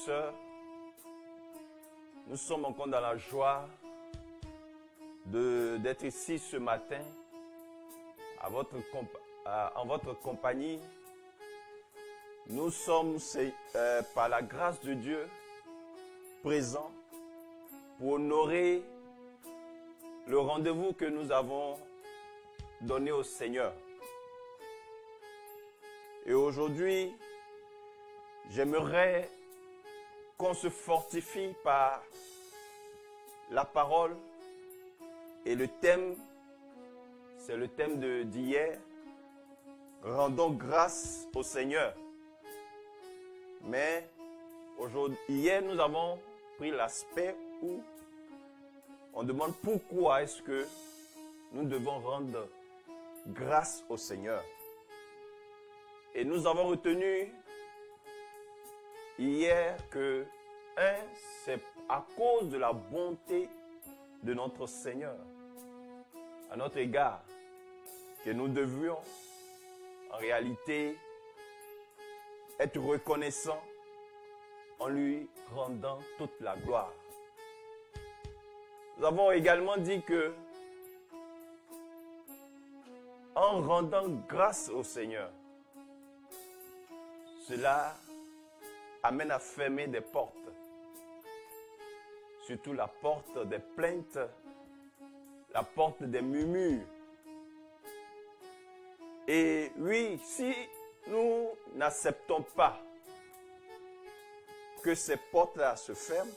sœurs, nous sommes encore dans la joie d'être ici ce matin en votre compagnie. Nous sommes, par la grâce de Dieu, présents pour honorer le rendez-vous que nous avons donné au Seigneur. Et aujourd'hui, j'aimerais qu'on se fortifie par la parole. Et le thème, c'est le thème d'hier. Rendons grâce au Seigneur. Mais hier, nous avons pris l'aspect où on demande pourquoi est-ce que nous devons rendre grâce au Seigneur. Et nous avons retenu hier que, c'est à cause de la bonté de notre Seigneur à notre égard que nous devions en réalité être reconnaissants en lui rendant toute la gloire. Nous avons également dit que en rendant grâce au Seigneur, cela amène à fermer des portes, surtout la porte des plaintes, la porte des murmures. Et oui, si nous n'acceptons pas que ces portes-là se ferment,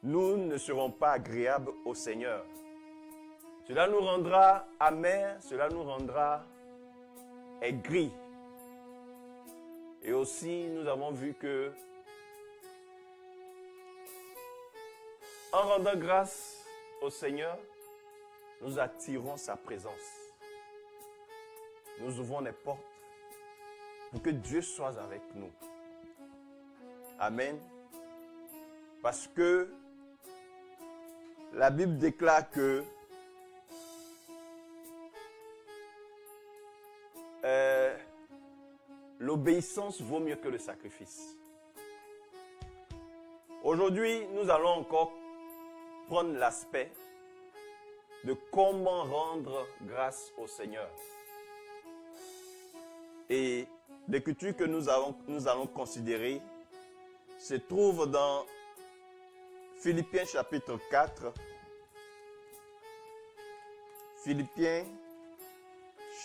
nous ne serons pas agréables au Seigneur. Cela nous rendra amers, cela nous rendra aigris. Et aussi, nous avons vu que en rendant grâce au Seigneur, nous attirons sa présence. Nous ouvrons les portes pour que Dieu soit avec nous. Amen. Parce que la Bible déclare que l'obéissance vaut mieux que le sacrifice. Aujourd'hui, nous allons encore prendre l'aspect de comment rendre grâce au Seigneur. Et l'écriture que nous allons considérer se trouve dans Philippiens chapitre 4. Philippiens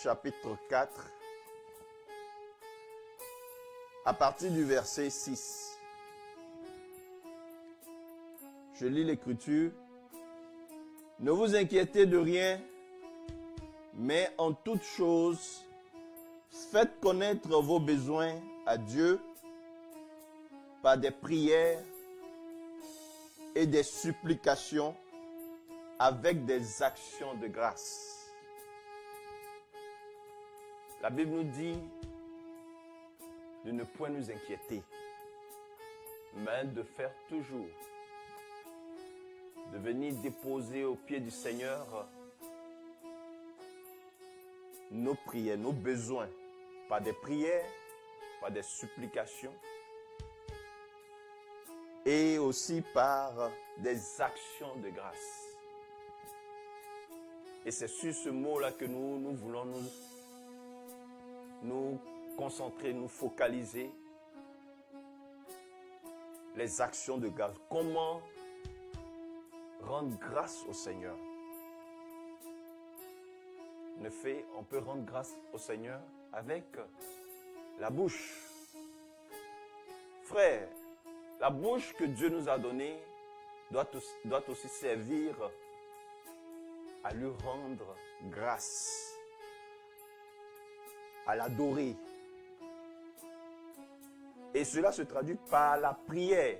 chapitre 4. À partir du verset 6. Je lis l'écriture. Ne vous inquiétez de rien, mais en toute chose, faites connaître vos besoins à Dieu par des prières et des supplications avec des actions de grâce. La Bible nous dit de ne point nous inquiéter, mais de faire toujours, de venir déposer aux pieds du Seigneur nos prières, nos besoins, par des prières, par des supplications et aussi par des actions de grâce. Et c'est sur ce mot-là que nous voulons nous concentrer, nous focaliser. Les actions de grâce. Comment rendre grâce au Seigneur? En effet, on peut rendre grâce au Seigneur avec la bouche. Frère, la bouche que Dieu nous a donnée doit aussi servir à lui rendre grâce, à l'adorer. Et cela se traduit par la prière.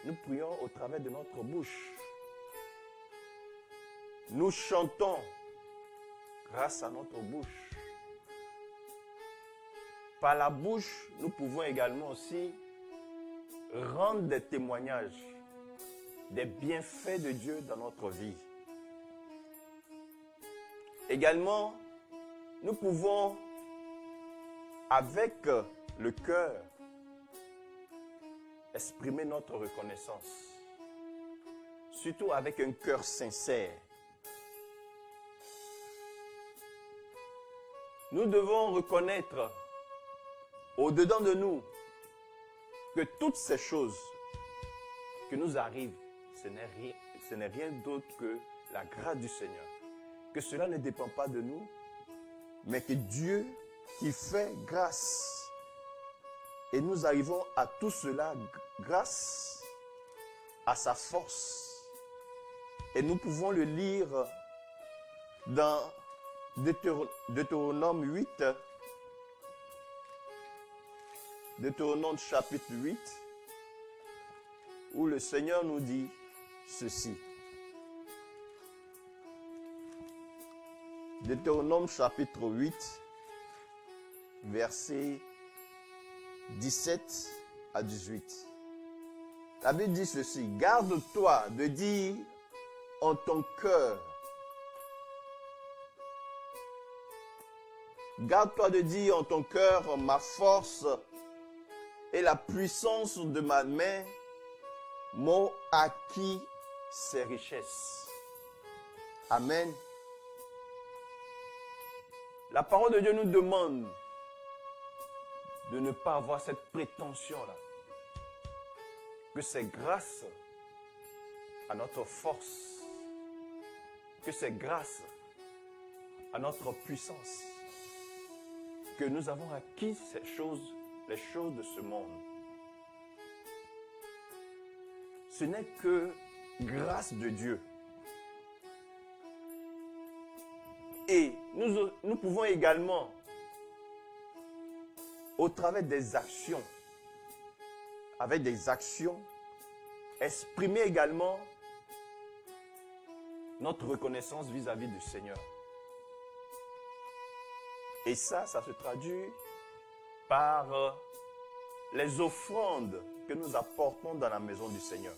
Nous prions au travers de notre bouche. Nous chantons grâce à notre bouche. Par la bouche, nous pouvons également aussi rendre des témoignages des bienfaits de Dieu dans notre vie. Également, nous pouvons avec le cœur, exprimer notre reconnaissance, surtout avec un cœur sincère. Nous devons reconnaître au-dedans de nous que toutes ces choses qui nous arrivent, ce n'est rien d'autre que la grâce du Seigneur. Que cela ne dépend pas de nous, mais que Dieu qui fait grâce. Et nous arrivons à tout cela grâce à sa force. Et nous pouvons le lire dans Deutéronome 8, Deutéronome chapitre 8, où le Seigneur nous dit ceci. Deutéronome chapitre 8, versets 17 à 18. La Bible dit ceci: garde-toi de dire en ton cœur, garde-toi de dire en ton cœur, ma force et la puissance de ma main m'ont acquis ces richesses. Amen. La parole de Dieu nous demande de ne pas avoir cette prétention-là. Que c'est grâce à notre force, que c'est grâce à notre puissance que nous avons acquis ces choses, les choses de ce monde. Ce n'est que grâce de Dieu. Et nous pouvons également, au travers des actions, avec des actions, exprimer également notre reconnaissance vis-à-vis du Seigneur. Et ça se traduit par les offrandes que nous apportons dans la maison du Seigneur.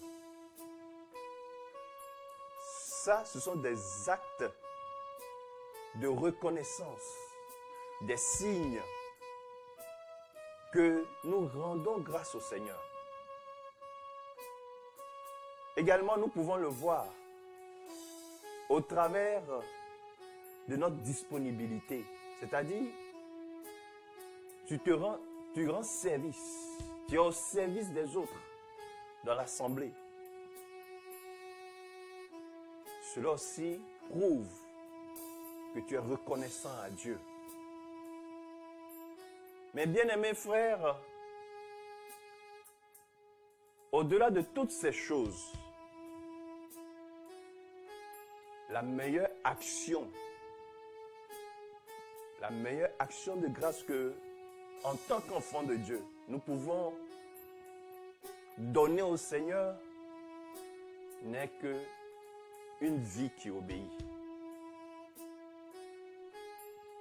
Ça, ce sont des actes de reconnaissance, des signes que nous rendons grâce au Seigneur. Également, nous pouvons le voir au travers de notre disponibilité. C'est-à-dire, tu rends service, tu es au service des autres dans l'assemblée. Cela aussi prouve que tu es reconnaissant à Dieu. Mes bien-aimés frères, au-delà de toutes ces choses, la meilleure action de grâce que, en tant qu'enfant de Dieu, nous pouvons donner au Seigneur n'est que une vie qui obéit.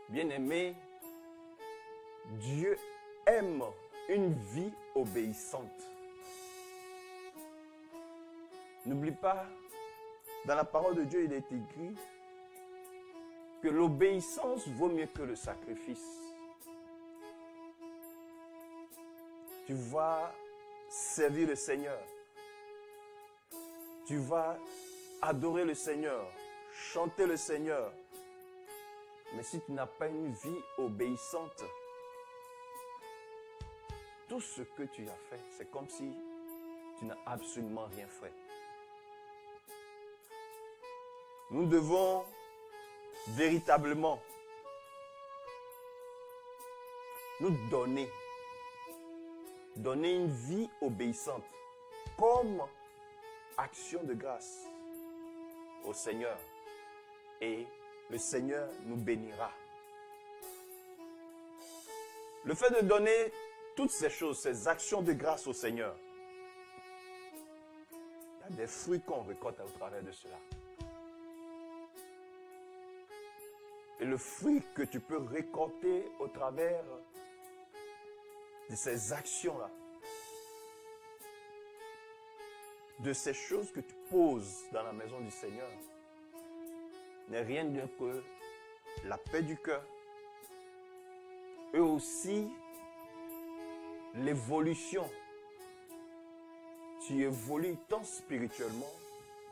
Bien-aimé, Dieu aime une vie obéissante. N'oublie pas, dans la parole de Dieu, il est écrit que l'obéissance vaut mieux que le sacrifice. Tu vas servir le Seigneur. Tu vas adorer le Seigneur, chanter le Seigneur. Mais si tu n'as pas une vie obéissante, tout ce que tu as fait, c'est comme si tu n'as absolument rien fait. Nous devons véritablement nous donner une vie obéissante comme action de grâce au Seigneur. Et le Seigneur nous bénira. Le fait de donner toutes ces choses, ces actions de grâce au Seigneur, il y a des fruits qu'on récolte au travers de cela. Et le fruit que tu peux récolter au travers de ces actions-là, de ces choses que tu poses dans la maison du Seigneur, n'est rien d'autre que la paix du cœur, et aussi l'évolution. Tu évolues tant spirituellement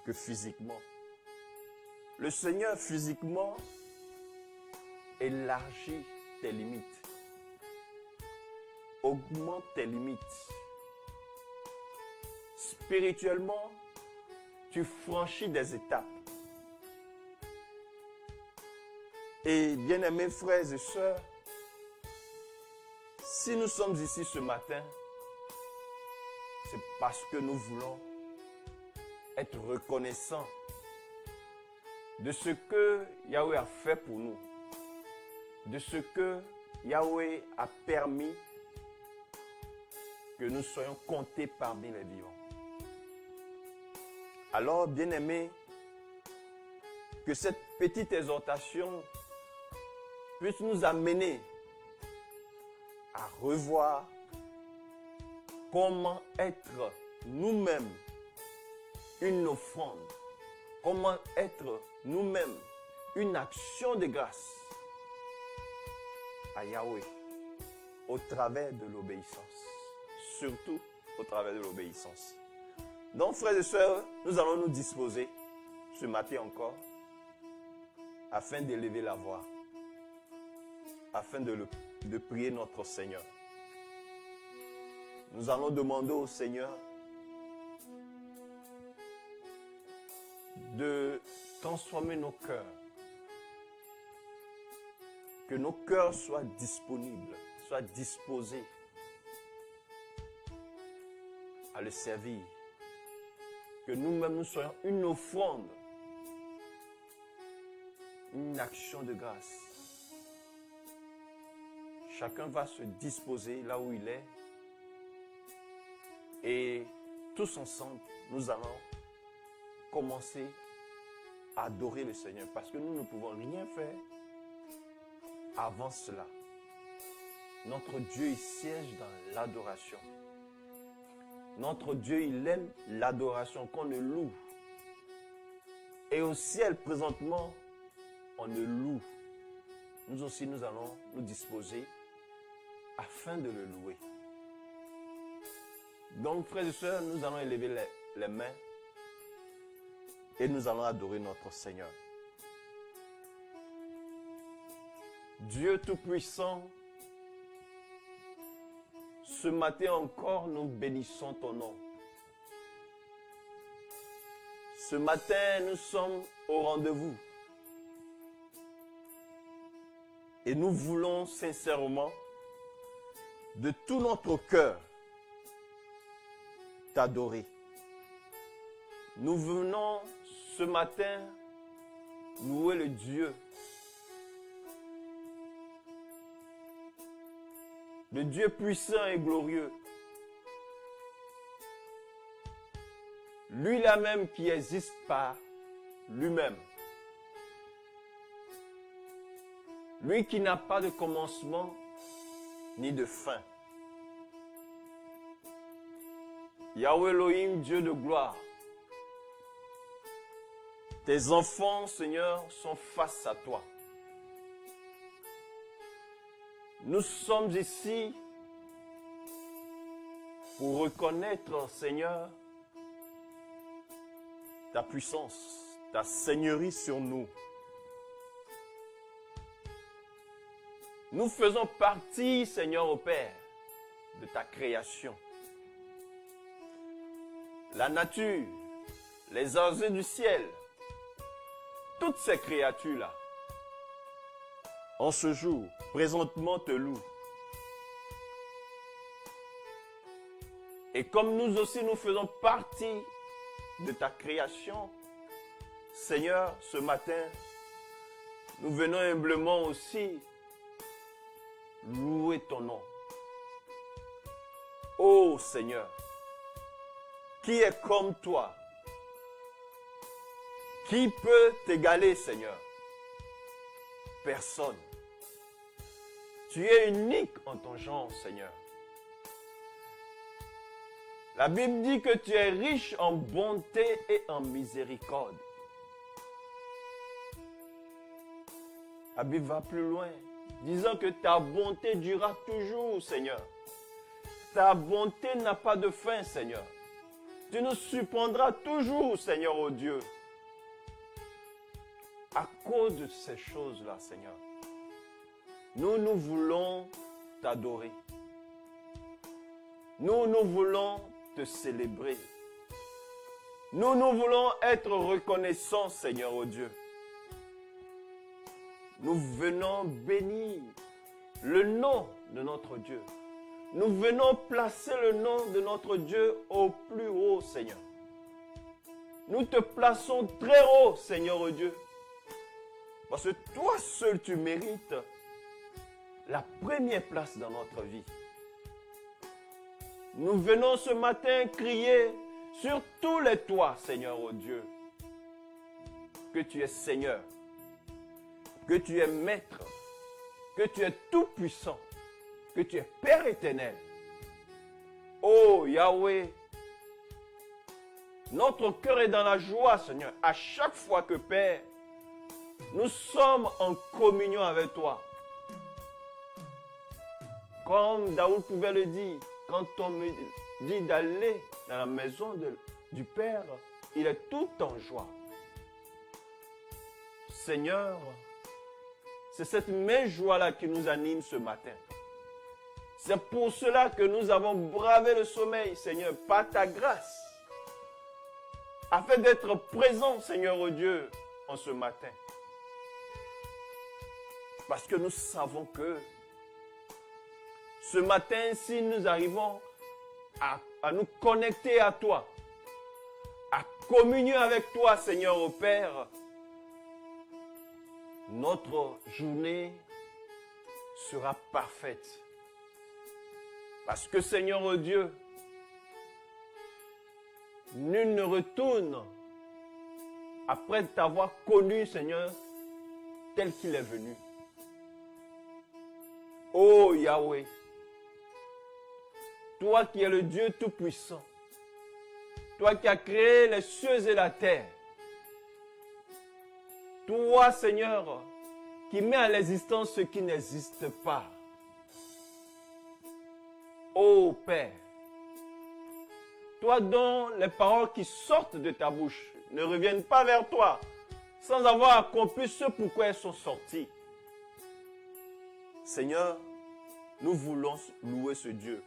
que physiquement. Le Seigneur physiquement élargit tes limites, augmente tes limites. Spirituellement, tu franchis des étapes. Et bien-aimés frères et sœurs, si nous sommes ici ce matin, c'est parce que nous voulons être reconnaissants de ce que Yahweh a fait pour nous, de ce que Yahweh a permis que nous soyons comptés parmi les vivants. Alors, bien-aimés, que cette petite exhortation puisse nous amener à revoir comment être nous-mêmes une offrande, comment être nous-mêmes une action de grâce à Yahweh au travers de l'obéissance, surtout au travers de l'obéissance. Donc, frères et sœurs, nous allons nous disposer ce matin encore afin d'élever la voix, afin de prier notre Seigneur. Nous allons demander au Seigneur de transformer nos cœurs, que nos cœurs soient disponibles, soient disposés à le servir, que nous-mêmes nous soyons une offrande, une action de grâce. Chacun va se disposer là où il est et tous ensemble, nous allons commencer à adorer le Seigneur parce que nous ne pouvons rien faire avant cela. Notre Dieu, il siège dans l'adoration. Notre Dieu, il aime l'adoration, qu'on le loue. Et au ciel, présentement, on le loue. Nous aussi, nous allons nous disposer afin de le louer. Donc, frères et sœurs, nous allons élever les mains et nous allons adorer notre Seigneur. Dieu Tout-Puissant, ce matin encore, nous bénissons ton nom. Ce matin, nous sommes au rendez-vous. Et nous voulons sincèrement, de tout notre cœur, t'adorer. Nous venons ce matin louer le Dieu. Le Dieu puissant et glorieux. Lui-là même qui existe par lui-même. Lui qui n'a pas de commencement ni de fin. Yahweh Elohim, Dieu de gloire. Tes enfants, Seigneur, sont face à toi. Nous sommes ici pour reconnaître, Seigneur, ta puissance, ta seigneurie sur nous. Nous faisons partie, Seigneur, au Père, de ta création. La nature, les oiseaux du ciel, toutes ces créatures-là, en ce jour, présentement te louent. Et comme nous aussi, nous faisons partie de ta création, Seigneur, ce matin, nous venons humblement aussi louer ton nom. Ô Seigneur, qui est comme toi? Qui peut t'égaler, Seigneur? Personne. Tu es unique en ton genre, Seigneur. La Bible dit que tu es riche en bonté et en miséricorde. La Bible va plus loin disant que ta bonté durera toujours, Seigneur. Ta bonté n'a pas de fin, Seigneur. Tu nous surprendras toujours, Seigneur, oh Dieu. À cause de ces choses-là, Seigneur, nous voulons t'adorer. Nous voulons te célébrer. Nous voulons être reconnaissants, Seigneur, oh Dieu. Nous venons bénir le nom de notre Dieu. Nous venons placer le nom de notre Dieu au plus haut, Seigneur. Nous te plaçons très haut, Seigneur, oh Dieu. Parce que toi seul, tu mérites la première place dans notre vie. Nous venons ce matin crier sur tous les toits, Seigneur, oh Dieu, que tu es Seigneur, que tu es Maître, que tu es tout-puissant, que tu es Père éternel. Oh Yahweh, notre cœur est dans la joie, Seigneur, à chaque fois que, Père, nous sommes en communion avec toi. Comme Daoud pouvait le dire, quand on me dit d'aller dans la maison du Père, il est tout en joie. Seigneur, c'est cette même joie-là qui nous anime ce matin. C'est pour cela que nous avons bravé le sommeil, Seigneur, par ta grâce, afin d'être présents, Seigneur, oh Dieu, en ce matin. Parce que nous savons que ce matin, si nous arrivons à nous connecter à toi, à communier avec toi, Seigneur, au Père, notre journée sera parfaite. Parce que, Seigneur, oh Dieu, nul ne retourne après t'avoir connu, Seigneur, tel qu'il est venu. Oh Yahweh, toi qui es le Dieu Tout-Puissant, toi qui as créé les cieux et la terre, toi, Seigneur, qui mets à l'existence ce qui n'existe pas. Oh Père, toi dont les paroles qui sortent de ta bouche ne reviennent pas vers toi sans avoir accompli ce pourquoi elles sont sorties. Seigneur, nous voulons louer ce Dieu.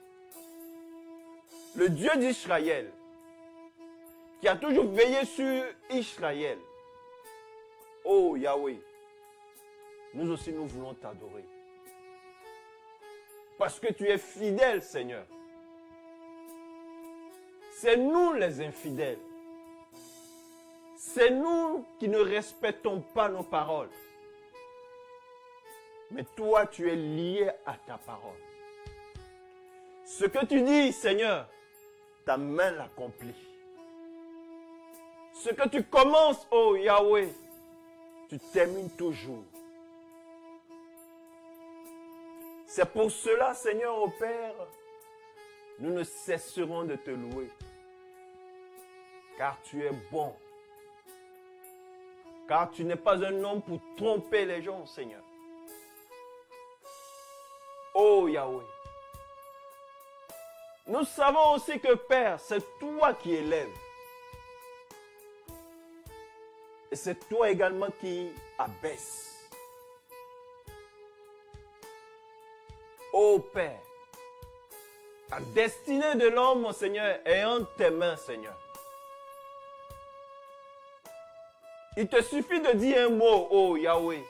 Le Dieu d'Israël, qui a toujours veillé sur Israël. Oh Yahweh, nous aussi nous voulons t'adorer. Parce que tu es fidèle, Seigneur. C'est nous les infidèles. C'est nous qui ne respectons pas nos paroles. Mais toi, tu es lié à ta parole. Ce que tu dis, Seigneur, ta main l'accomplit. Ce que tu commences, oh Yahweh, tu termines toujours. C'est pour cela, Seigneur, ô Père, nous ne cesserons de te louer. Car tu es bon. Car tu n'es pas un homme pour tromper les gens, Seigneur. Oh Yahweh. Nous savons aussi que, Père, c'est toi qui élèves. Et c'est toi également qui abaisse. Oh Père, la destinée de l'homme, mon Seigneur, est en tes mains, Seigneur. Il te suffit de dire un mot, oh Yahweh.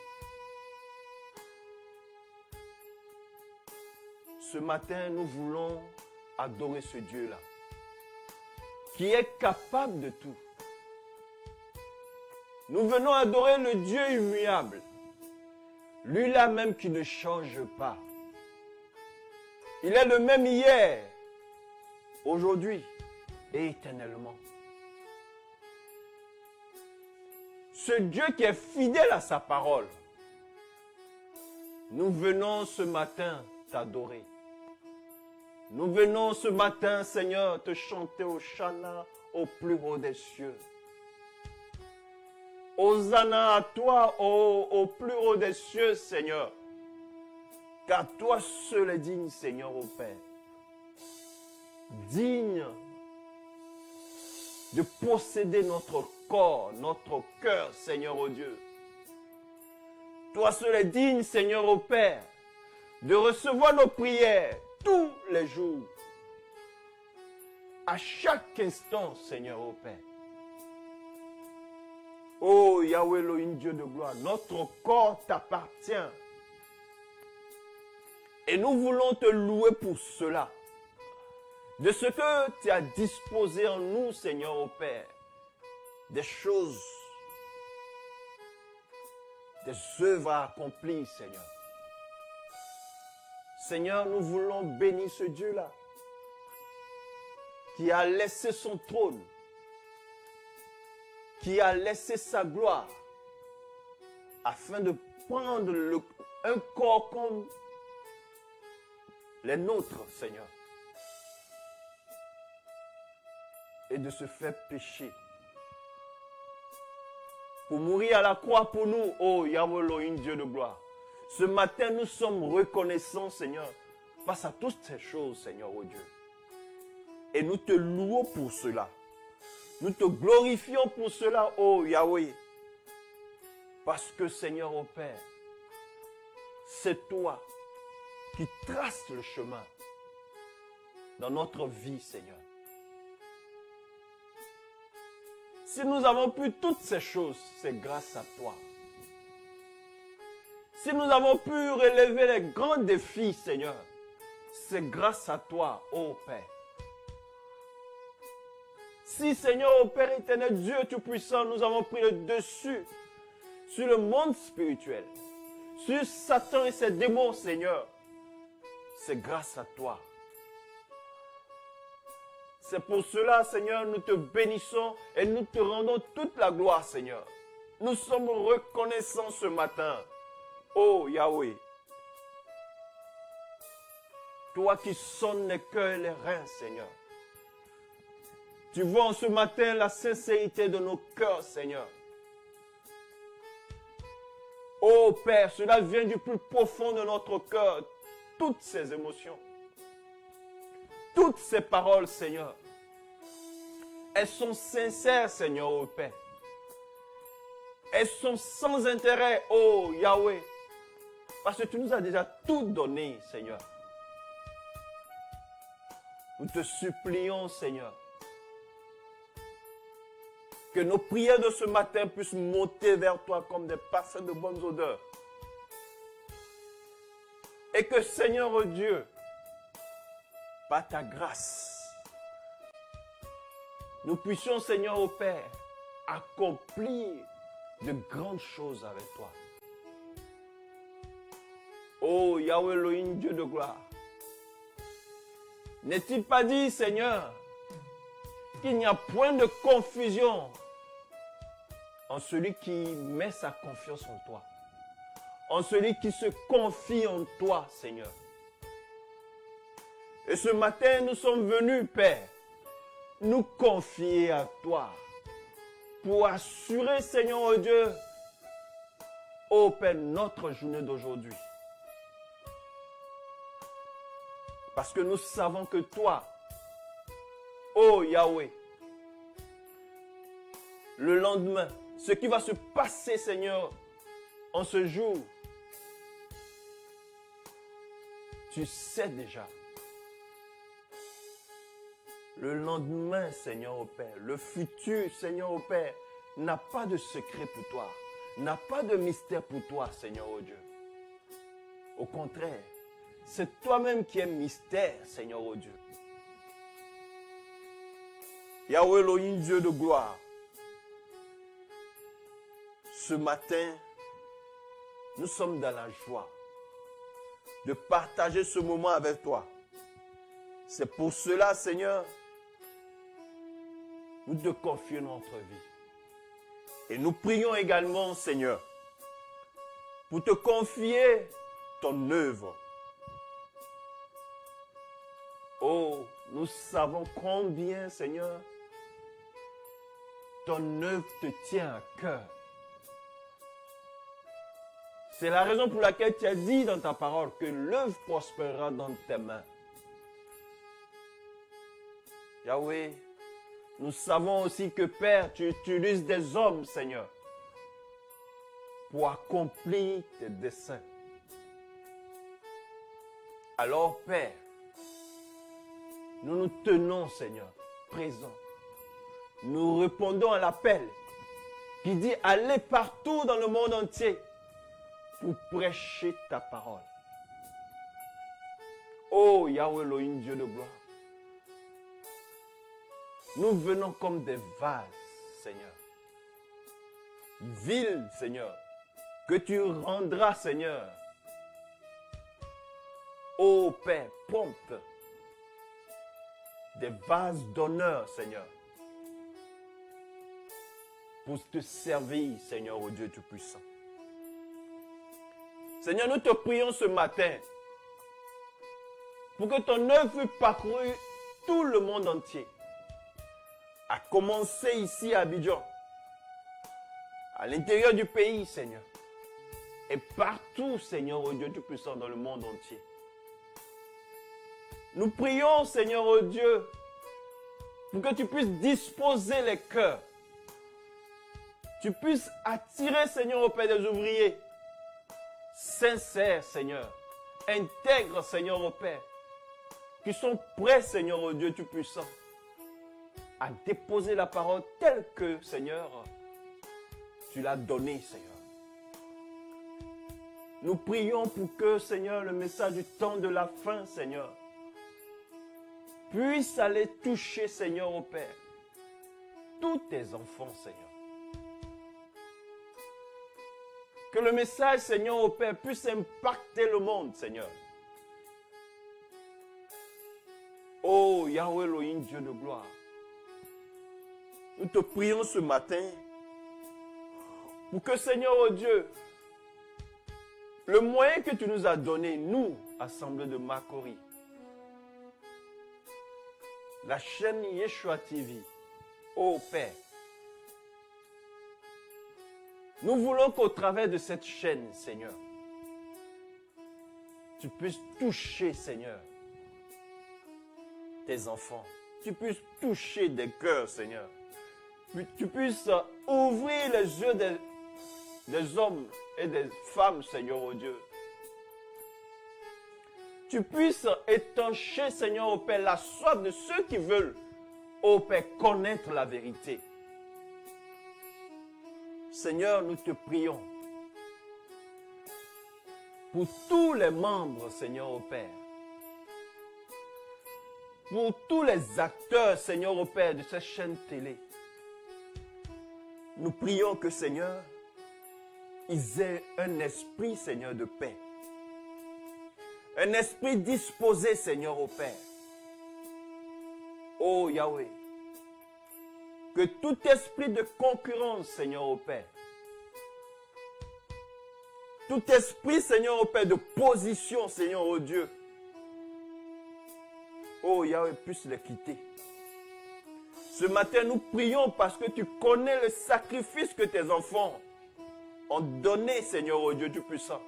Ce matin, nous voulons adorer ce Dieu-là, qui est capable de tout. Nous venons adorer le Dieu immuable, lui-là même qui ne change pas. Il est le même hier, aujourd'hui et éternellement. Ce Dieu qui est fidèle à sa parole. Nous venons ce matin t'adorer. Nous venons ce matin, Seigneur, te chanter au Shana, au plus haut des cieux. Hosanna à toi, au plus haut des cieux, Seigneur. Car toi seul es digne, Seigneur, ô Père. Digne de posséder notre corps, notre cœur, Seigneur, ô Dieu. Toi seul es digne, Seigneur, ô Père, de recevoir nos prières tous les jours. À chaque instant, Seigneur, ô Père. Oh Yahweh Elohim, Dieu de gloire, notre corps t'appartient. Et nous voulons te louer pour cela. De ce que tu as disposé en nous, Seigneur, ô Père. Des choses, des œuvres à accomplir, Seigneur. Seigneur, nous voulons bénir ce Dieu-là, qui a laissé son trône, qui a laissé sa gloire, afin de prendre un corps comme les nôtres, Seigneur, et de se faire pécher, pour mourir à la croix pour nous, oh Yahweh Elohim, Dieu de gloire. Ce matin, nous sommes reconnaissants, Seigneur, face à toutes ces choses, Seigneur, oh Dieu. Et nous te louons pour cela. Nous te glorifions pour cela, oh Yahweh. Parce que, Seigneur, oh Père, c'est toi qui traces le chemin dans notre vie, Seigneur. Si nous avons pu toutes ces choses, c'est grâce à toi. Si nous avons pu relever les grands défis, Seigneur, c'est grâce à toi, ô Père. Si, Seigneur, ô Père éternel, Dieu Tout-Puissant, nous avons pris le dessus sur le monde spirituel, sur Satan et ses démons, Seigneur, c'est grâce à toi. C'est pour cela, Seigneur, nous te bénissons et nous te rendons toute la gloire, Seigneur. Nous sommes reconnaissants ce matin. Oh Yahweh, toi qui sonnes les cœurs et les reins, Seigneur. Tu vois en ce matin la sincérité de nos cœurs, Seigneur. Oh Père, cela vient du plus profond de notre cœur, toutes ces émotions. Toutes ces paroles, Seigneur, elles sont sincères, Seigneur, ô Père. Elles sont sans intérêt, ô Yahweh, parce que tu nous as déjà tout donné, Seigneur. Nous te supplions, Seigneur, que nos prières de ce matin puissent monter vers toi comme des parfums de bonnes odeurs. Et que, Seigneur, ô Dieu, par ta grâce, nous puissions, Seigneur, ô Père, accomplir de grandes choses avec toi. Oh Yahweh Elohim, Dieu de gloire, n'est-il pas dit, Seigneur, qu'il n'y a point de confusion en celui qui met sa confiance en toi, en celui qui se confie en toi, Seigneur. Et ce matin, nous sommes venus, Père, nous confier à toi pour assurer, Seigneur, oh Dieu, ô Père, notre journée d'aujourd'hui. Parce que nous savons que toi, ô Yahweh, le lendemain, ce qui va se passer, Seigneur, en ce jour, tu sais déjà. Le lendemain, Seigneur au Père, le futur, Seigneur au Père, n'a pas de secret pour toi, n'a pas de mystère pour toi, Seigneur au Dieu. Au contraire, c'est toi-même qui es mystère, Seigneur au Dieu. Yahweh Elohim, Dieu de gloire, ce matin, nous sommes dans la joie de partager ce moment avec toi. C'est pour cela, Seigneur, nous te confions notre vie. Et nous prions également, Seigneur, pour te confier ton œuvre. Oh, nous savons combien, Seigneur, ton œuvre te tient à cœur. C'est la raison pour laquelle tu as dit dans ta parole que l'œuvre prospérera dans tes mains. Yahweh, nous savons aussi que Père, tu utilises des hommes, Seigneur, pour accomplir tes desseins. Alors, Père, nous nous tenons, Seigneur, présents. Nous répondons à l'appel qui dit « Allez partout dans le monde entier pour prêcher ta parole. » Oh Yahweh Elohim, Dieu de gloire, nous venons comme des vases, Seigneur. Ville, Seigneur, que tu rendras, Seigneur. Ô Père, prompte des vases d'honneur, Seigneur, pour te servir, Seigneur, ô Dieu Tout-Puissant. Seigneur, nous te prions ce matin pour que ton œuvre parcouru tout le monde entier, à commencer ici à Abidjan, à l'intérieur du pays, Seigneur, et partout, Seigneur, ô Dieu Tout-Puissant, dans le monde entier. Nous prions, Seigneur, ô Dieu, pour que tu puisses disposer les cœurs. Tu puisses attirer, Seigneur, au Père des ouvriers, sincères, Seigneur, intègres, Seigneur, au Père, qui sont prêts, Seigneur, ô Dieu Tout-Puissant, à déposer la parole telle que, Seigneur, tu l'as donnée, Seigneur. Nous prions pour que, Seigneur, le message du temps de la fin, Seigneur, puisse aller toucher, Seigneur, au Père, tous tes enfants, Seigneur. Que le message, Seigneur, au Père, puisse impacter le monde, Seigneur. Oh, Yahweh Elohim, Dieu de gloire. Nous te prions ce matin pour que, Seigneur, oh Dieu, le moyen que tu nous as donné, nous, Assemblée de Makori, la chaîne Yeshua TV, ô Père, nous voulons qu'au travers de cette chaîne, Seigneur, tu puisses toucher, Seigneur, tes enfants. Tu puisses toucher des cœurs, Seigneur. Tu puisses ouvrir les yeux des hommes et des femmes, Seigneur, oh Dieu. Tu puisses étancher, Seigneur, ô Père, la soif de ceux qui veulent, ô Père, connaître la vérité. Seigneur, nous te prions pour tous les membres, Seigneur, ô Père, pour tous les acteurs, Seigneur, ô Père, de cette chaîne télé. Nous prions que, Seigneur, ils aient un esprit, Seigneur, de paix. Un esprit disposé, Seigneur, au Père. Oh Yahweh, que tout esprit de concurrence, Seigneur, au Père, tout esprit, Seigneur, au Père, de position, Seigneur, au Dieu, oh Yahweh, puisse les quitter. Ce matin, nous prions parce que tu connais le sacrifice que tes enfants ont donné, Seigneur, au Dieu Tout-Puissant.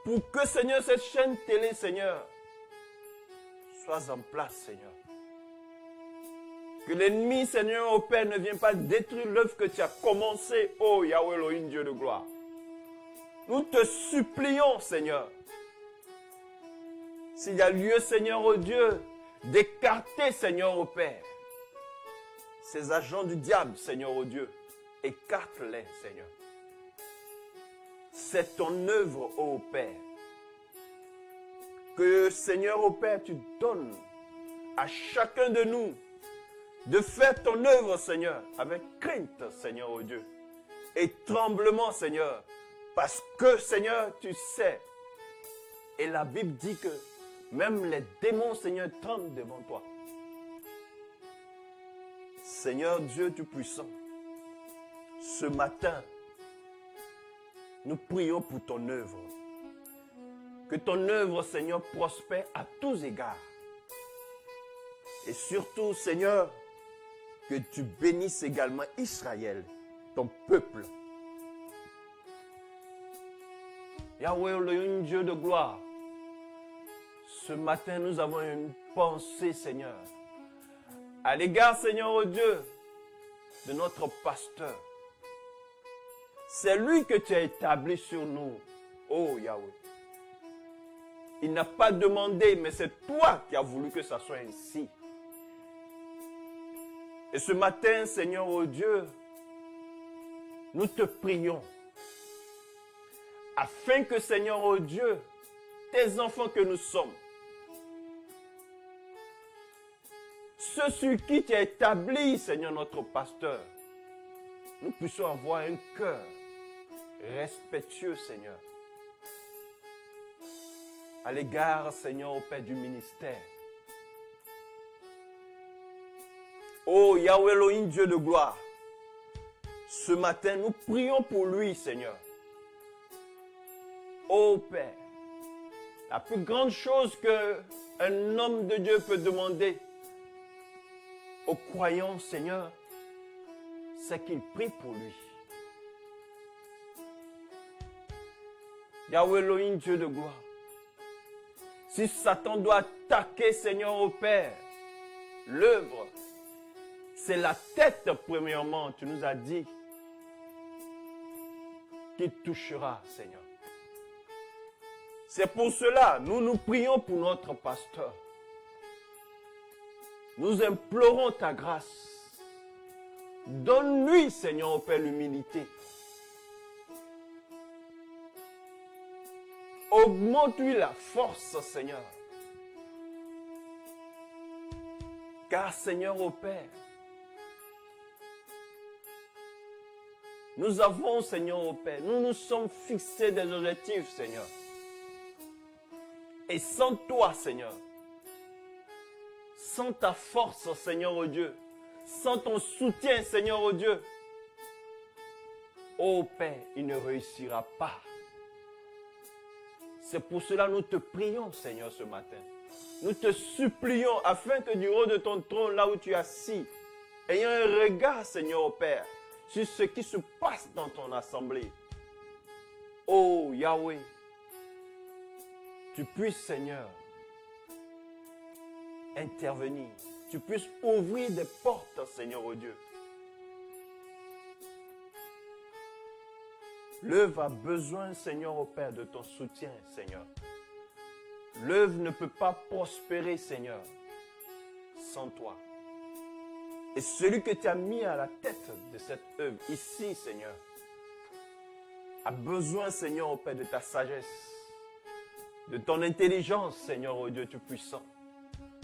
Pour que, Seigneur, cette chaîne télé, Seigneur, soit en place, Seigneur. Que l'ennemi, Seigneur, au Père, ne vienne pas détruire l'œuvre que tu as commencée, oh Yahweh Elohim, Dieu de gloire. Nous te supplions, Seigneur, s'il y a lieu, Seigneur, oh Dieu, d'écarter, Seigneur, au Père, ces agents du diable, Seigneur, oh Dieu, écarte-les, Seigneur. C'est ton œuvre, ô Père. Que, Seigneur, ô Père, tu donnes à chacun de nous de faire ton œuvre, Seigneur, avec crainte, Seigneur, ô Dieu, et tremblement, Seigneur, parce que, Seigneur, tu sais, et la Bible dit que même les démons, Seigneur, tremblent devant toi. Seigneur Dieu Tout-Puissant, ce matin, nous prions pour ton œuvre. Que ton œuvre, Seigneur, prospère à tous égards. Et surtout, Seigneur, que tu bénisses également Israël, ton peuple. Yahweh, Elohim, Dieu de gloire, ce matin, nous avons une pensée, Seigneur, à l'égard, Seigneur, oh Dieu, de notre pasteur. C'est lui que tu as établi sur nous, oh Yahweh. Il n'a pas demandé, mais c'est toi qui as voulu que ça soit ainsi. Et ce matin, Seigneur, oh Dieu, nous te prions, afin que, Seigneur, oh Dieu, tes enfants que nous sommes, ceux sur qui tu as établi, Seigneur, notre pasteur, nous puissions avoir un cœur respectueux, Seigneur, à l'égard, Seigneur, au Père du ministère. Oh Yahweh Elohim, Dieu de gloire, ce matin, nous prions pour lui, Seigneur. Oh Père, la plus grande chose qu'un homme de Dieu peut demander aux croyants, Seigneur, c'est qu'il prie pour lui. Yahweh Elohim, Dieu de gloire, si Satan doit attaquer, Seigneur, au Père, l'œuvre, c'est la tête, premièrement, tu nous as dit, qui touchera, Seigneur. C'est pour cela, nous prions pour notre pasteur. Nous implorons ta grâce. Donne-lui, Seigneur, au Père, l'humilité. Augmente-lui la force, Seigneur. Car, Seigneur, au Père, nous avons, Seigneur, au Père, nous nous sommes fixés des objectifs, Seigneur. Et sans toi, Seigneur, sans ta force, Seigneur, oh Dieu, sans ton soutien, Seigneur, oh Dieu, oh Père, il ne réussira pas. C'est pour cela que nous te prions, Seigneur, ce matin. Nous te supplions afin que du haut de ton trône, là où tu es assis, ayant un regard, Seigneur, oh Père, sur ce qui se passe dans ton assemblée. Oh Yahweh, tu puisses, Seigneur, intervenir. Tu puisses ouvrir des portes, Seigneur, oh Dieu. L'œuvre a besoin, Seigneur, au Père, de ton soutien, Seigneur. L'œuvre ne peut pas prospérer, Seigneur, sans toi. Et celui que tu as mis à la tête de cette œuvre, ici, Seigneur, a besoin, Seigneur, au Père, de ta sagesse, de ton intelligence, Seigneur, oh Dieu Tout-Puissant,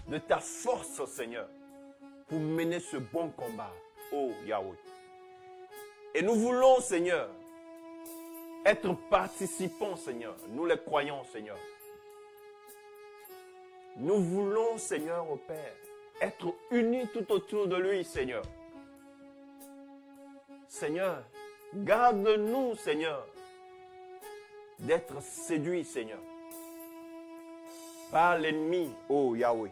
de ta force, Seigneur, pour mener ce bon combat, oh Yahweh. Et nous voulons, Seigneur, être participants, Seigneur, nous les croyons, Seigneur. Nous voulons, Seigneur, au Père, être unis tout autour de lui, Seigneur. Seigneur, garde-nous, Seigneur, d'être séduits, Seigneur, par l'ennemi, oh Yahweh.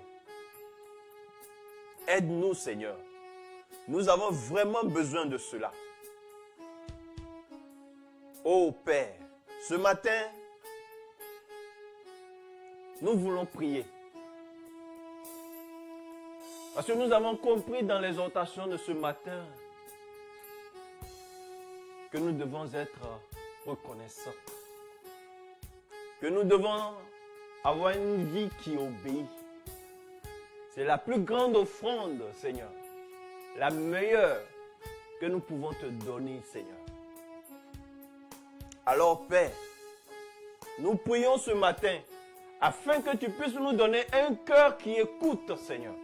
Aide-nous, Seigneur. Nous avons vraiment besoin de cela. Oh Père, ce matin, nous voulons prier. Parce que nous avons compris dans l'exhortation de ce matin que nous devons être reconnaissants. Que nous devons avoir une vie qui obéit. C'est la plus grande offrande, Seigneur. La meilleure que nous pouvons te donner, Seigneur. Alors, Père, nous prions ce matin afin que tu puisses nous donner un cœur qui écoute, Seigneur.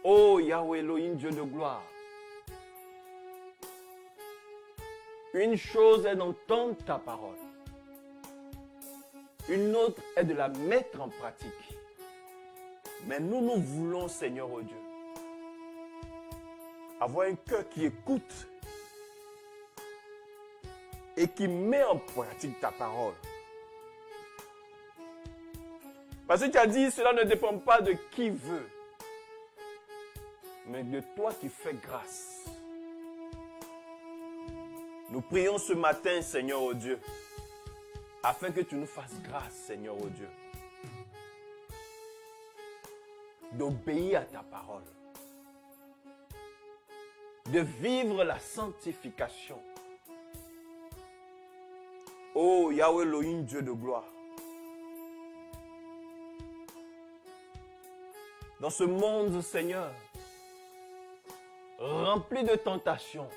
Oh Yahweh Elohim, Dieu de gloire. Une chose est d'entendre ta parole. Une autre est de la mettre en pratique. Mais nous voulons, Seigneur, oh Dieu, avoir un cœur qui écoute et qui met en pratique ta parole. Parce que tu as dit, cela ne dépend pas de qui veut, mais de toi qui fais grâce. Nous prions ce matin, Seigneur, oh Dieu, afin que tu nous fasses grâce, Seigneur, oh Dieu, d'obéir à ta parole, de vivre la sanctification. Oh Yahweh Elohim, Dieu de gloire, dans ce monde, Seigneur, rempli de tentations,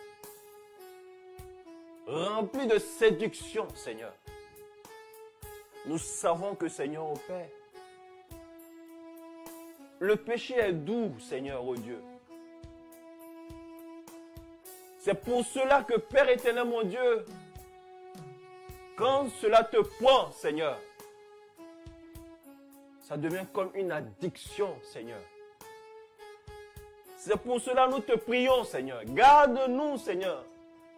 rempli de séduction, Seigneur, nous savons que, Seigneur, au Père, le péché est doux, Seigneur, oh Dieu. C'est pour cela que, Père éternel, mon Dieu, quand cela te prend, Seigneur, ça devient comme une addiction, Seigneur. C'est pour cela que nous te prions, Seigneur. Garde-nous, Seigneur,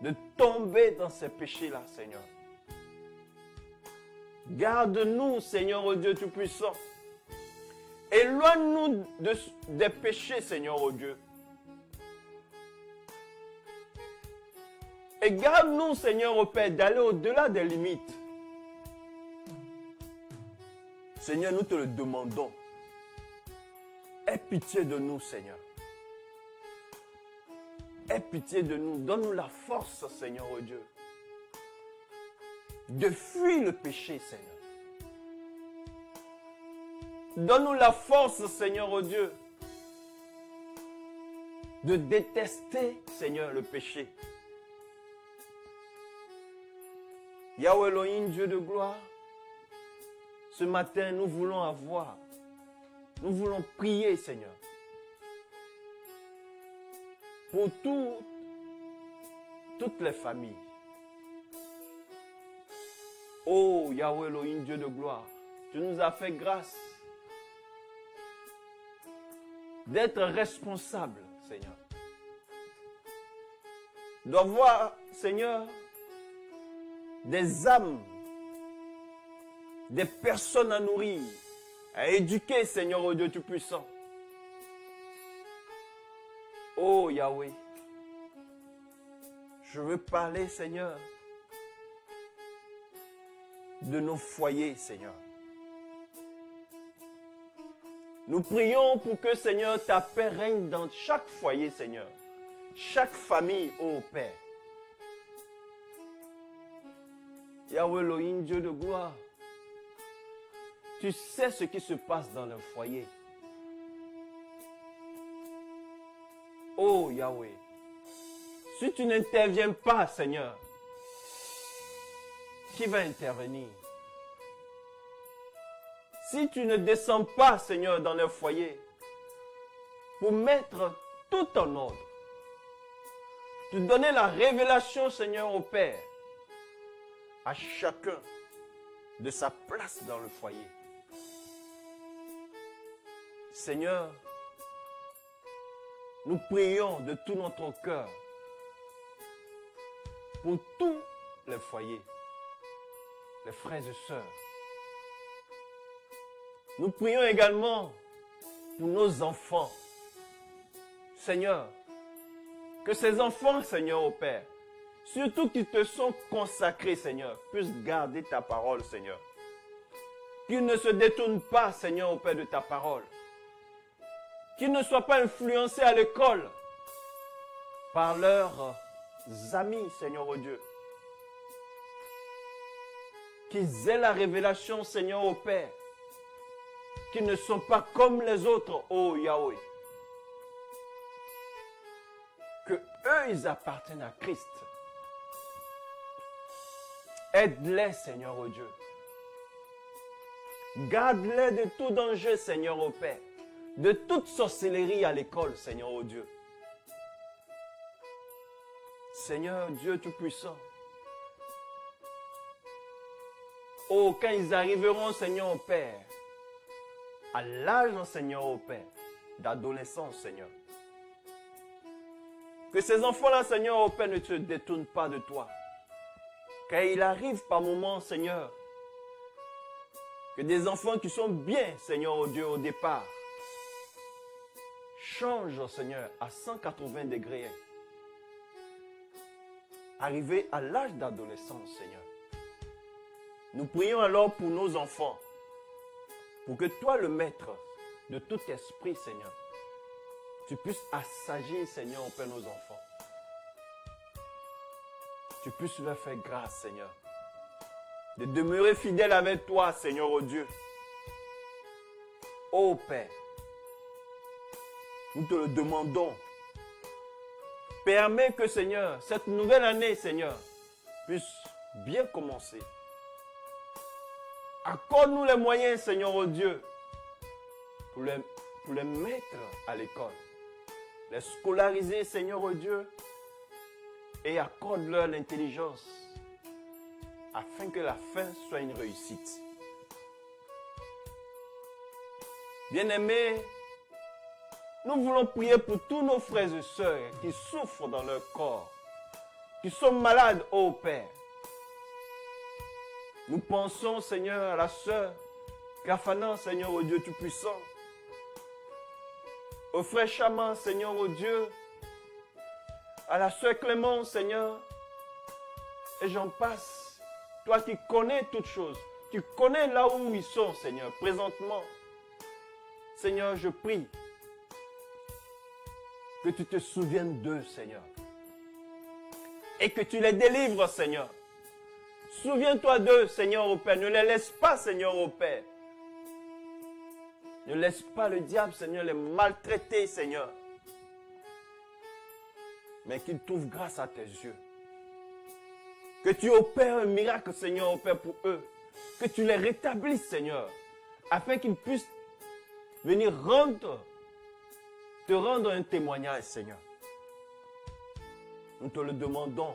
de tomber dans ces péchés-là, Seigneur. Garde-nous, Seigneur, oh Dieu Tout-Puissant. Éloigne-nous des péchés, Seigneur, oh Dieu. Et garde-nous, Seigneur, oh Père, d'aller au-delà des limites. Seigneur, nous te le demandons. Aie pitié de nous, Seigneur. Aie pitié de nous. Donne-nous la force, Seigneur, oh Dieu, de fuir le péché, Seigneur. Donne-nous la force, Seigneur, oh Dieu, de détester, Seigneur, le péché. Yahweh Elohim, Dieu de gloire, ce matin, nous voulons prier, Seigneur, pour toutes les familles. Oh Yahweh Elohim, Dieu de gloire, tu nous as fait grâce d'être responsable, Seigneur. D'avoir, Seigneur, des âmes, des personnes à nourrir, à éduquer, Seigneur, oh Dieu Tout-Puissant. Oh Yahweh, je veux parler, Seigneur, de nos foyers, Seigneur. Nous prions pour que, Seigneur, ta paix règne dans chaque foyer, Seigneur. Chaque famille, ô Père. Yahweh Elohim, Dieu de gloire, tu sais ce qui se passe dans le foyer. Oh Yahweh, si tu n'interviens pas, Seigneur, qui va intervenir? Si tu ne descends pas, Seigneur, dans le foyer, pour mettre tout en ordre, tu donner la révélation, Seigneur, au Père, à chacun de sa place dans le foyer. Seigneur, nous prions de tout notre cœur pour tous les foyers, les frères et sœurs. Nous prions également pour nos enfants. Seigneur, que ces enfants, Seigneur, au Père, surtout qui te sont consacrés, Seigneur, puissent garder ta parole, Seigneur. Qu'ils ne se détournent pas, Seigneur, au Père, de ta parole. Qu'ils ne soient pas influencés à l'école par leurs amis, Seigneur, au Dieu. Qu'ils aient la révélation, Seigneur, au Père, qu'ils ne sont pas comme les autres, ô Yahweh. Que eux, ils appartiennent à Christ. Aide-les, Seigneur, ô Dieu. Garde-les de tout danger, Seigneur, ô Père. De toute sorcellerie à l'école, Seigneur, ô Dieu. Seigneur, Dieu Tout-Puissant. Oh, quand ils arriveront, Seigneur, ô Père, à l'âge, Seigneur, ô Père, d'adolescence, Seigneur. Que ces enfants-là, Seigneur, ô Père, ne se détournent pas de toi. Car il arrive par moments, Seigneur, que des enfants qui sont bien, Seigneur, ô Dieu, au départ, changent, Seigneur, à 180 degrés. arriver à l'âge d'adolescence, Seigneur. Nous prions alors pour nos enfants, pour que toi, le Maître de tout esprit, Seigneur, tu puisses assagir, Seigneur, auprès de nos enfants. Tu puisses leur faire grâce, Seigneur, de demeurer fidèle avec toi, Seigneur, oh Dieu. Ô Père, nous te le demandons. Permets que, Seigneur, cette nouvelle année, Seigneur, puisse bien commencer. Accorde-nous les moyens, Seigneur, oh Dieu, pour les mettre à l'école, les scolariser, Seigneur, oh Dieu, et accorde-leur l'intelligence, afin que la fin soit une réussite. Bien-aimés, nous voulons prier pour tous nos frères et sœurs qui souffrent dans leur corps, qui sont malades, ô Père. Nous pensons, Seigneur, à la sœur Gafana, Seigneur, ô Dieu Tout-Puissant. Au frère Chaman, Seigneur, ô Dieu. À la sœur Clément, Seigneur. Et j'en passe. Toi qui connais toutes choses. Tu connais là où ils sont, Seigneur, présentement. Seigneur, je prie que tu te souviennes d'eux, Seigneur. Et que tu les délivres, Seigneur. Souviens-toi d'eux, Seigneur, au Père. Ne les laisse pas, Seigneur, au Père. Ne laisse pas le diable, Seigneur, les maltraiter, Seigneur. Mais qu'ils trouvent grâce à tes yeux. Que tu opères un miracle, Seigneur, au Père, pour eux. Que tu les rétablisses, Seigneur. Afin qu'ils puissent venir te rendre un témoignage, Seigneur. Nous te le demandons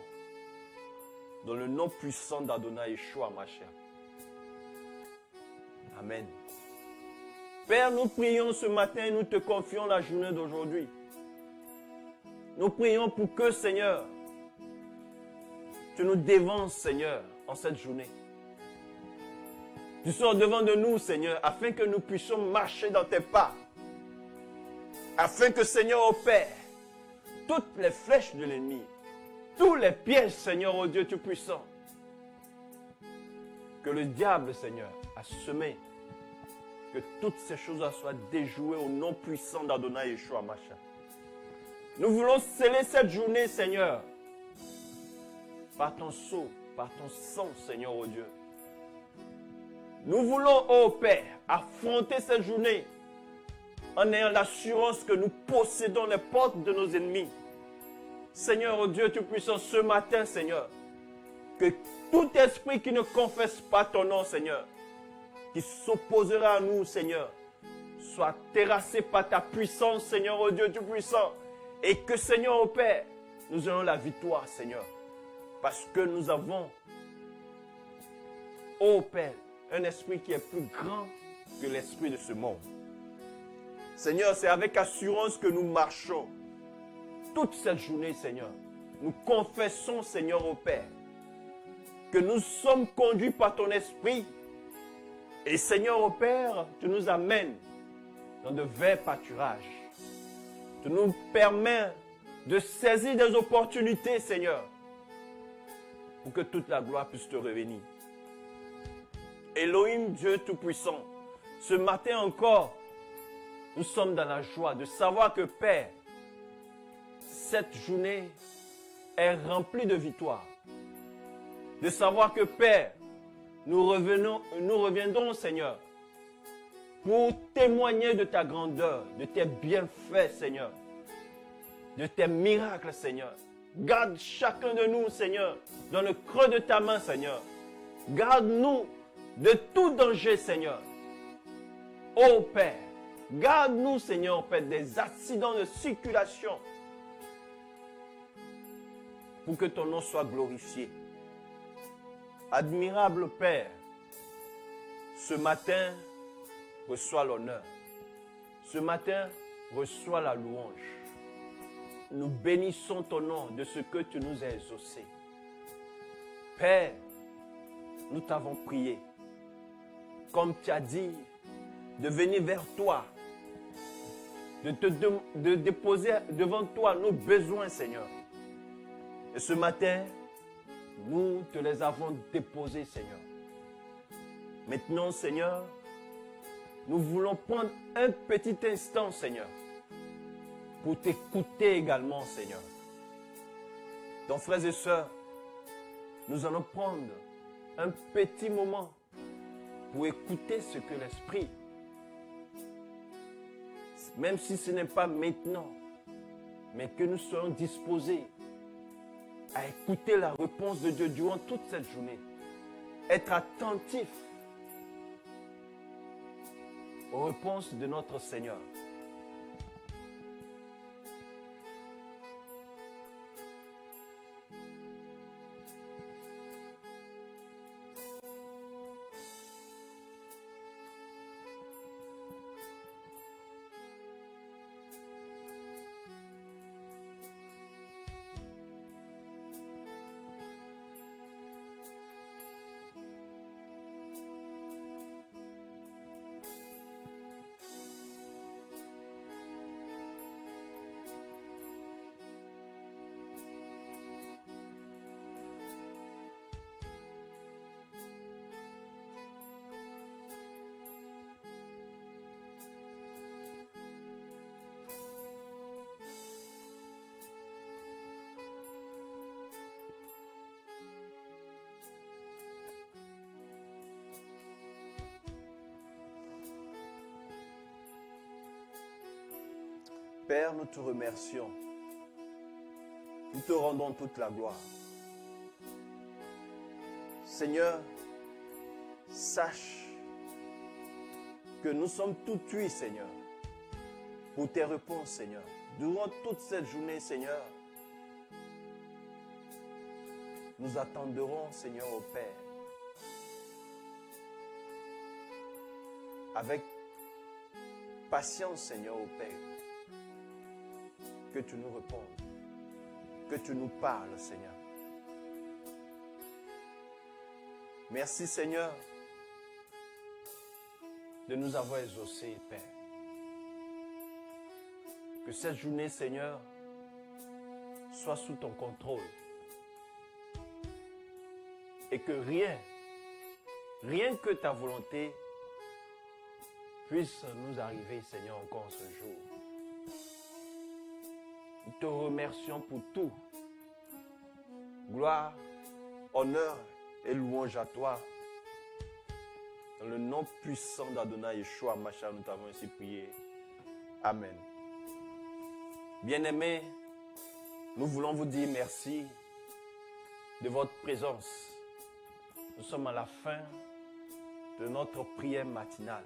dans le nom puissant d'Adonai Yeshua, ma chère. Amen. Père, nous prions ce matin et nous te confions la journée d'aujourd'hui. Nous prions pour que, Seigneur, tu nous dévances, Seigneur, en cette journée. Tu sors devant de nous, Seigneur, afin que nous puissions marcher dans tes pas. Afin que, Seigneur, ô Père, toutes les flèches de l'ennemi, tous les pièges, Seigneur, ô Dieu Tout-Puissant, que le diable, Seigneur, a semé, que toutes ces choses soient déjouées au nom puissant d'Adonai Yeshua Mashiach. Nous voulons sceller cette journée, Seigneur, par ton sceau, par ton sang, Seigneur, ô Dieu. Nous voulons, ô Père, affronter cette journée en ayant l'assurance que nous possédons les portes de nos ennemis. Seigneur, ô Dieu Tout-Puissant, ce matin, Seigneur, que tout esprit qui ne confesse pas ton nom, Seigneur, qui s'opposera à nous, Seigneur, soit terrassé par ta puissance, Seigneur, ô Dieu Tout-Puissant, et que, Seigneur, ô Père, nous ayons la victoire, Seigneur, parce que nous avons, ô Père, un esprit qui est plus grand que l'esprit de ce monde. Seigneur, c'est avec assurance que nous marchons. Toute cette journée, Seigneur, nous confessons, Seigneur, au Père, que nous sommes conduits par ton esprit. Et Seigneur, au Père, tu nous amènes dans de verts pâturages. Tu nous permets de saisir des opportunités, Seigneur, pour que toute la gloire puisse te revenir. Elohim, Dieu Tout-Puissant, ce matin encore, nous sommes dans la joie de savoir que, Père, cette journée est remplie de victoires. De savoir que, Père, nous reviendrons, Seigneur, pour témoigner de ta grandeur, de tes bienfaits, Seigneur, de tes miracles, Seigneur. Garde chacun de nous, Seigneur, dans le creux de ta main, Seigneur. Garde-nous de tout danger, Seigneur. Ô Père, garde-nous, Seigneur, Père, des accidents de circulation pour que ton nom soit glorifié. Admirable Père, ce matin, reçois l'honneur. Ce matin, reçois la louange. Nous bénissons ton nom de ce que tu nous as exaucé. Père, nous t'avons prié, comme tu as dit, de venir vers toi, de déposer devant toi nos besoins, Seigneur. Et ce matin, nous te les avons déposés, Seigneur. Maintenant, Seigneur, nous voulons prendre un petit instant, Seigneur, pour t'écouter également, Seigneur. Donc, frères et sœurs, nous allons prendre un petit moment pour écouter ce que l'Esprit, même si ce n'est pas maintenant, mais que nous soyons disposés à écouter la réponse de Dieu durant toute cette journée. Être attentifs aux réponses de notre Seigneur. Père, nous te remercions. Nous te rendons toute la gloire. Seigneur, sache que nous sommes tout oui, Seigneur, pour tes réponses, Seigneur. Durant toute cette journée, Seigneur, nous attendrons, Seigneur, au Père, avec patience, Seigneur, au Père, que tu nous répondes, que tu nous parles, Seigneur. Merci, Seigneur, de nous avoir exaucés, Père. Que cette journée, Seigneur, soit sous ton contrôle. Et que rien que ta volonté puisse nous arriver, Seigneur, encore ce jour. Nous te remercions pour tout. Gloire, honneur et louange à toi. Dans le nom puissant d'Adonai Yeshua Mashiach, nous t'avons ainsi prié. Amen. Bien-aimés, nous voulons vous dire merci de votre présence. Nous sommes à la fin de notre prière matinale.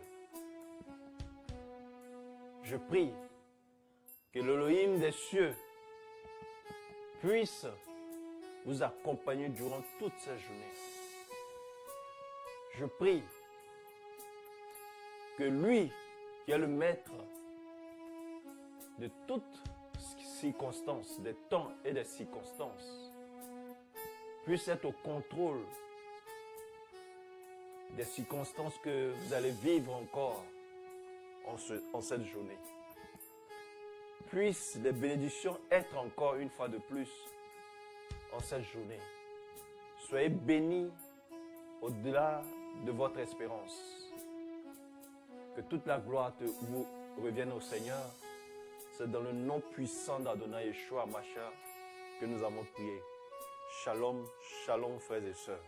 Je prie que l'Élohim des cieux puisse vous accompagner durant toute cette journée. Je prie que lui, qui est le maître de toutes circonstances, des temps et des circonstances, puisse être au contrôle des circonstances que vous allez vivre encore en cette journée. Puissent les bénédictions être encore une fois de plus en cette journée. Soyez bénis au-delà de votre espérance. Que toute la gloire vous revienne au Seigneur. C'est dans le nom puissant d'Adonai Yeshua Mashiach que nous avons prié. Shalom, shalom frères et sœurs.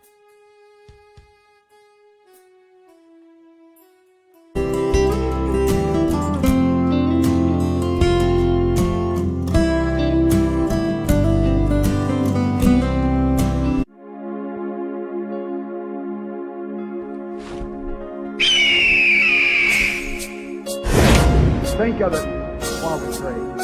Think of it while we pray.